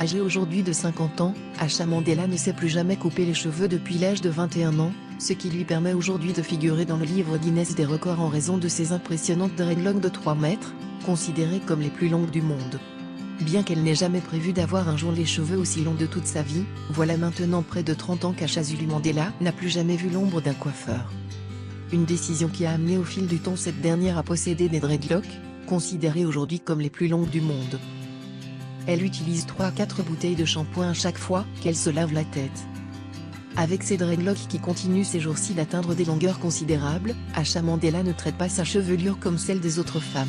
Âgée aujourd'hui de 50 ans, Asha Mandela ne s'est plus jamais coupé les cheveux depuis l'âge de 21 ans, ce qui lui permet aujourd'hui de figurer dans le livre Guinness des records en raison de ses impressionnantes dreadlocks de 3 mètres, considérées comme les plus longues du monde. Bien qu'elle n'ait jamais prévu d'avoir un jour les cheveux aussi longs de toute sa vie, voilà maintenant près de 30 ans qu'Asha Zulu Mandela n'a plus jamais vu l'ombre d'un coiffeur. Une décision qui a amené au fil du temps cette dernière à posséder des dreadlocks, considérées aujourd'hui comme les plus longues du monde. Elle utilise 3 à 4 bouteilles de shampoing à chaque fois qu'elle se lave la tête. Avec ses dreadlocks qui continuent ces jours-ci d'atteindre des longueurs considérables, Asha Mandela ne traite pas sa chevelure comme celle des autres femmes.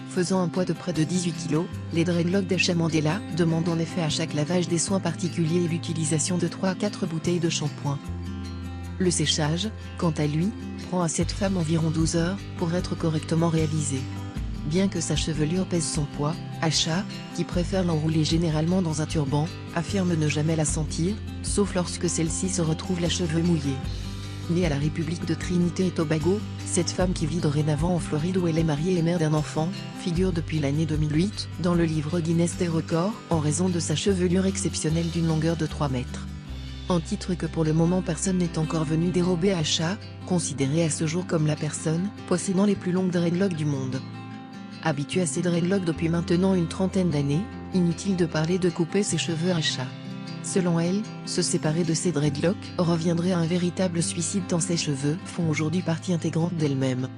Faisant un poids de près de 18 kg, les dreadlocks d'Asha Mandela demandent en effet à chaque lavage des soins particuliers et l'utilisation de 3 à 4 bouteilles de shampoing. Le séchage, quant à lui, prend à cette femme environ 12 heures pour être correctement réalisé. Bien que sa chevelure pèse son poids, Asha, qui préfère l'enrouler généralement dans un turban, affirme ne jamais la sentir, sauf lorsque celle-ci se retrouve la cheveux mouillés. Née à la République de Trinité et Tobago, cette femme qui vit dorénavant en Floride où elle est mariée et mère d'un enfant, figure depuis l'année 2008 dans le livre Guinness des records en raison de sa chevelure exceptionnelle d'une longueur de 3 mètres. Un titre que pour le moment personne n'est encore venu dérober à Asha, considérée à ce jour comme la personne possédant les plus longues dreadlocks du monde. Habituée à ses dreadlocks depuis maintenant une trentaine d'années, inutile de parler de couper ses cheveux à Asha. Selon elle, se séparer de ses dreadlocks reviendrait à un véritable suicide tant ses cheveux font aujourd'hui partie intégrante d'elle-même.